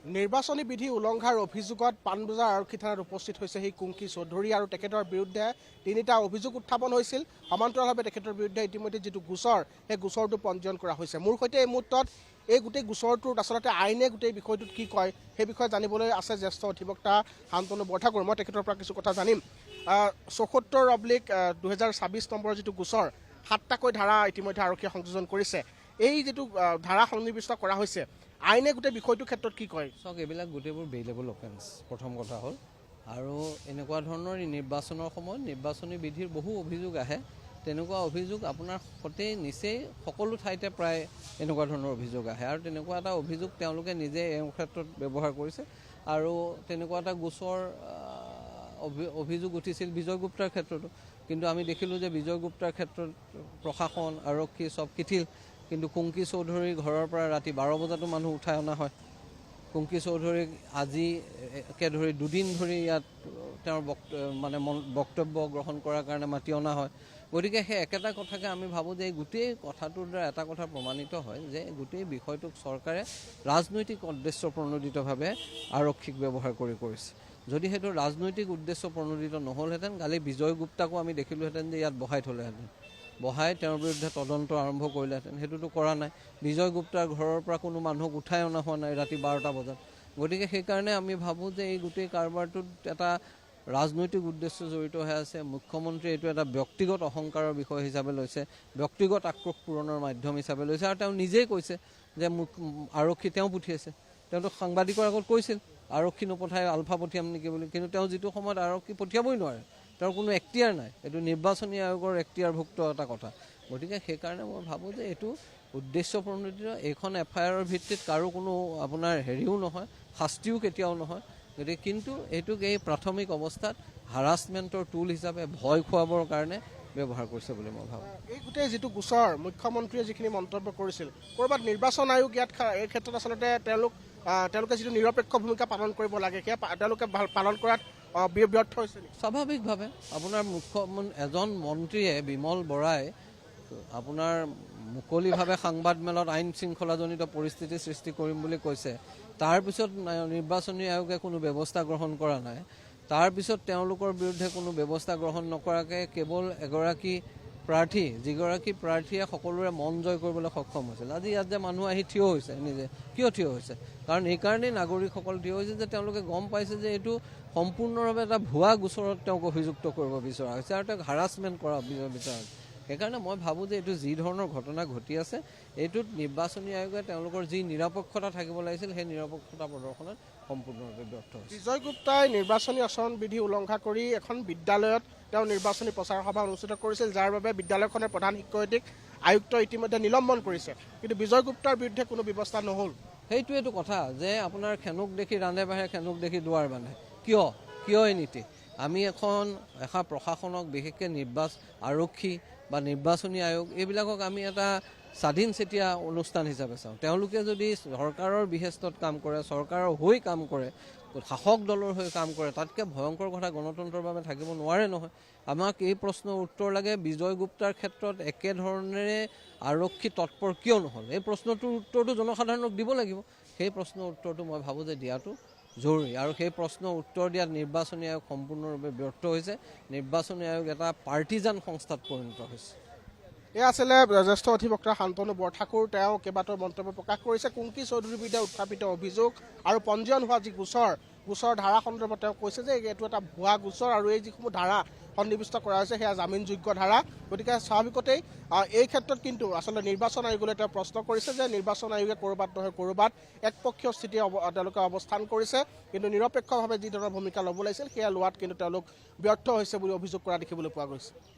নিৰ্বাচনী বিধি উলংঘাৰ অভিযোগত পাণবজাৰ আৰক্ষী থানাত উপস্থিত হৈছে সেই কুংকি চৌধুৰী আৰু তেখেতৰ বিৰুদ্ধে তিনিটা অভিযোগ উত্থাপন হৈছিল। সমান্তৰালভাৱে তেখেতৰ বিৰুদ্ধে ইতিমধ্যে যিটো গোচৰ সেই গোচৰটো পঞ্জীয়ন কৰা হৈছে। মোৰ সৈতে এই মুহূৰ্তত এই গোটেই গোচৰটোত আচলতে আইনে গোটেই বিষয়টোত কি কয় সেই বিষয়ে জানিবলৈ আছে জ্যেষ্ঠ অধিবক্তা শান্তনু বৰঠাকুৰ। মই তেখেতৰ পৰা কিছু কথা জানিম। ৭৪/2026 নম্বৰৰ যিটো গোচৰ ৭টাকৈ ধাৰা ইতিমধ্যে আৰক্ষীয়ে সংযোজন কৰিছে। এই যিটো ধাৰা সন্নিৱিষ্ট কৰা হৈছে আইনে গোটেই বিষয়টোৰ ক্ষেত্ৰত কি কয়? চাওক, এইবিলাক গোটেইবোৰ বেইলেবল অফেন্স প্ৰথম কথা হ'ল। আৰু এনেকুৱা ধৰণৰ নিৰ্বাচনৰ সময়ত নিৰ্বাচনী বিধিৰ বহু অভিযোগ আহে। তেনেকুৱা অভিযোগ আপোনাৰ সতে নিচেই সকলো ঠাইতে প্ৰায় এনেকুৱা ধৰণৰ অভিযোগ আহে আৰু তেনেকুৱা এটা অভিযোগ তেওঁলোকে নিজে এই ক্ষেত্ৰত ব্যৱহাৰ কৰিছে। আৰু তেনেকুৱা এটা গোচৰ অভিযোগ উঠিছিল বিজয় গুপ্তাৰ ক্ষেত্ৰতো। কিন্তু আমি দেখিলোঁ যে বিজয় গুপ্তাৰ ক্ষেত্ৰত প্ৰশাসন আৰক্ষী চব কিঠিল। কিন্তু কুংকি চৌধুৰীৰ ঘৰৰ পৰা ৰাতি 12 বজাতো মানুহ উঠাই অনা হয়। কুংকি চৌধুৰীক আজিকে ধৰি 2 দিন ধৰি ইয়াত তেওঁৰ বক্তব্য গ্ৰহণ কৰাৰ কাৰণে মাতি অনা হয়। গতিকে সেই একেটা কথাকে আমি ভাবোঁ যে এই গোটেই কথাটোৰ দ্বাৰা এটা কথা প্ৰমাণিত হয় যে গোটেই বিষয়টোক চৰকাৰে ৰাজনৈতিক উদ্দেশ্য প্ৰণোদিতভাৱে আৰক্ষীক ব্যৱহাৰ কৰিছে। যদি সেইটো ৰাজনৈতিক উদ্দেশ্য প্ৰণোদিত নহ'লহেঁতেন, কালি বিজয় গুপ্তাকো আমি দেখিলোহেঁতেন যে ইয়াত বহাই থ'লেহেঁতেন, বহাই তেওঁৰ বিৰুদ্ধে তদন্ত আৰম্ভ কৰিলেহেঁতেন। সেইটোতো কৰা নাই। বিজয় গুপ্তাৰ ঘৰৰ পৰা কোনো মানুহক উঠাই অনা হোৱা নাই ৰাতি 12টা বজাত। গতিকে সেইকাৰণে আমি ভাবোঁ যে এই গোটেই কাৰবাৰটোত এটা ৰাজনৈতিক উদ্দেশ্য জড়িত হৈ আছে। মুখ্যমন্ত্ৰীয়ে এইটো এটা ব্যক্তিগত অহংকাৰৰ বিষয় হিচাপে লৈছে, ব্যক্তিগত আক্ৰোশ পূৰণৰ মাধ্যম হিচাপে লৈছে। আৰু তেওঁ নিজেই কৈছে যে আৰক্ষী তেওঁ পঠিয়াইছে। তেওঁতো সাংবাদিকৰ আগত কৈছিল আৰক্ষী নপঠাই আলফা পঠিয়াম নেকি বুলি। কিন্তু তেওঁ যিটো সময়ত আৰক্ষী পঠিয়াবই নোৱাৰে, তেওঁৰ কোনো এখতিয়াৰ নাই। এইটো নিৰ্বাচনী আয়োগৰ এখতিয়াৰভুক্ত এটা কথা। গতিকে সেইকাৰণে মই ভাবোঁ যে এইটো উদ্দেশ্য প্ৰণোদিত। এইখন FIR-ৰ ভিত্তিত কাৰো কোনো আপোনাৰ হেৰিও নহয়, শাস্তিও কেতিয়াও নহয়। গতিকে কিন্তু এইটোক এই প্ৰাথমিক অৱস্থাত হাৰাছমেণ্টৰ টুল হিচাপে ভয় খুৱাবৰ কাৰণে ব্যৱহাৰ কৰিছে বুলি মই ভাবোঁ। এই গোটেই যিটো গোচৰ মুখ্যমন্ত্ৰীয়ে যিখিনি মন্তব্য কৰিছিল, ক'ৰবাত নিৰ্বাচন আয়োগ ইয়াত এই ক্ষেত্ৰত আচলতে তেওঁলোকে যিটো নিৰপেক্ষ ভূমিকা পালন কৰিব লাগে সেয়া তেওঁলোকে পালন কৰাত ব্যৰ্থ হৈছে নেকি? স্বাভাৱিকভাৱে আপোনাৰ এজন মন্ত্ৰীয়ে বিমল বৰাই আপোনাৰ মুকলিভাৱে সাংবাদমেলত আইন শৃংখলাজনিত পৰিস্থিতি সৃষ্টি কৰিম বুলি কৈছে। তাৰপিছত নিৰ্বাচনী আয়োগে কোনো ব্যৱস্থা গ্ৰহণ কৰা নাই। তাৰপিছত তেওঁলোকৰ বিৰুদ্ধে কোনো ব্যৱস্থা গ্ৰহণ নকৰাকৈ কেৱল এগৰাকী প্ৰাৰ্থী, যিগৰাকী প্ৰাৰ্থীয়ে সকলোৰে মন জয় কৰিবলৈ সক্ষম হৈছিল। আজি ইয়াত যে মানুহ আহি থিয় হৈছে, নিজে কিয় থিয় হৈছে? কাৰণ এইকাৰণেই নাগৰিকসকল থিয় হৈছে যে তেওঁলোকে গম পাইছে যে এইটো সম্পূৰ্ণভাৱে এটা ভুৱা গোচৰত তেওঁক অভিযুক্ত কৰিব বিচৰা হৈছে আৰু তেওঁক হাৰাছমেণ্ট কৰা বিচৰা হৈছে। সেইকাৰণে মই ভাবোঁ যে এইটো যি ধৰণৰ ঘটনা ঘটি আছে, এইটোত নিৰ্বাচনী আয়োগে তেওঁলোকৰ যি নিৰপেক্ষতা থাকিব লাগিছিল সেই নিৰপেক্ষতা প্ৰদৰ্শনত সম্পূৰ্ণৰূপে ব্যৰ্থ হৈছে। বিজয় গুপ্তাই নিৰ্বাচনী আচৰণ বিধি উলংঘা কৰি এখন বিদ্যালয়ত তেওঁ নিৰ্বাচনী প্ৰচাৰ সভা অনুষ্ঠিত কৰিছিল, যাৰ বাবে বিদ্যালয়খনৰ প্ৰধান শিক্ষয়িত্ৰীক আয়ুক্ত ইতিমধ্যে নিলম্বন কৰিছে। কিন্তু বিজয় গুপ্তাৰ বিৰুদ্ধে কোনো ব্যৱস্থা নহ'ল। সেইটোৱেইটো কথা যে আপোনাৰ খেনুক দেখি ৰান্ধে বাঢ়ে, খেনুক দেখি দুৱাৰ বান্ধে। কিয় এই নীতি? আমি এখন প্ৰশাসনক, বিশেষকৈ আৰক্ষী বা নিৰ্বাচনী আয়োগ, এইবিলাকক আমি এটা স্বাধীনচেতিয়া অনুষ্ঠান হিচাপে চাওঁ। তেওঁলোকে যদি চৰকাৰৰ বিহেষ্টত কাম কৰে, চৰকাৰৰ হৈ কাম কৰে, শাসক দলৰ হৈ কাম কৰে, তাতকৈ ভয়ংকৰ কথা গণতন্ত্ৰৰ বাবে থাকিব নোৱাৰে নহয়। আমাক এই প্ৰশ্নৰ উত্তৰ লাগে, বিজয় গুপ্তাৰ ক্ষেত্ৰত একেধৰণেৰে আৰক্ষী তৎপৰ কিয় নহ'ল? এই প্ৰশ্নটোৰ উত্তৰটো জনসাধাৰণক দিব লাগিব। সেই প্ৰশ্নৰ উত্তৰটো মই ভাবোঁ যে দিয়াটো জৰুৰী। আৰু সেই প্ৰশ্নৰ উত্তৰ দিয়াত নিৰ্বাচনী আয়োগ সম্পূৰ্ণৰূপে ব্যৰ্থ হৈছে। নিৰ্বাচনী আয়োগ এটা পাৰ্টিজান সংস্থাত পৰিণত হৈছে। এয়া আছিলে জ্যেষ্ঠ অধিবক্তা শান্তনু বৰঠাকুৰ। তেওঁ কেইবাটাও মন্তব্য প্ৰকাশ কৰিছে। কুংকি চৌধুৰীৰ বিৰুদ্ধে উত্থাপিত অভিযোগ আৰু পঞ্জীয়ন হোৱা যি গোচৰ ধাৰা সন্দৰ্ভত তেওঁ কৈছে যে এইটো এটা ভুৱা গোচৰ আৰু এই যিসমূহ ধাৰা সন্নিৱিষ্ট কৰা হৈছে সেয়া জামিনযোগ্য ধাৰা। গতিকে স্বাভাৱিকতেই এই ক্ষেত্ৰত কিন্তু আচলতে নিৰ্বাচন আয়োগলৈ তেওঁ প্ৰশ্ন কৰিছে যে নিৰ্বাচন আয়োগে ক'ৰবাত নহয় ক'ৰবাত একপক্ষীয় স্থিতি তেওঁলোকে অৱস্থান কৰিছে, কিন্তু নিৰপেক্ষভাৱে যি ধৰণৰ ভূমিকা ল'ব লাগিছিল সেয়া লোৱাত কিন্তু তেওঁলোক ব্যৰ্থ হৈছে বুলি অভিযোগ কৰা দেখিবলৈ পোৱা গৈছে।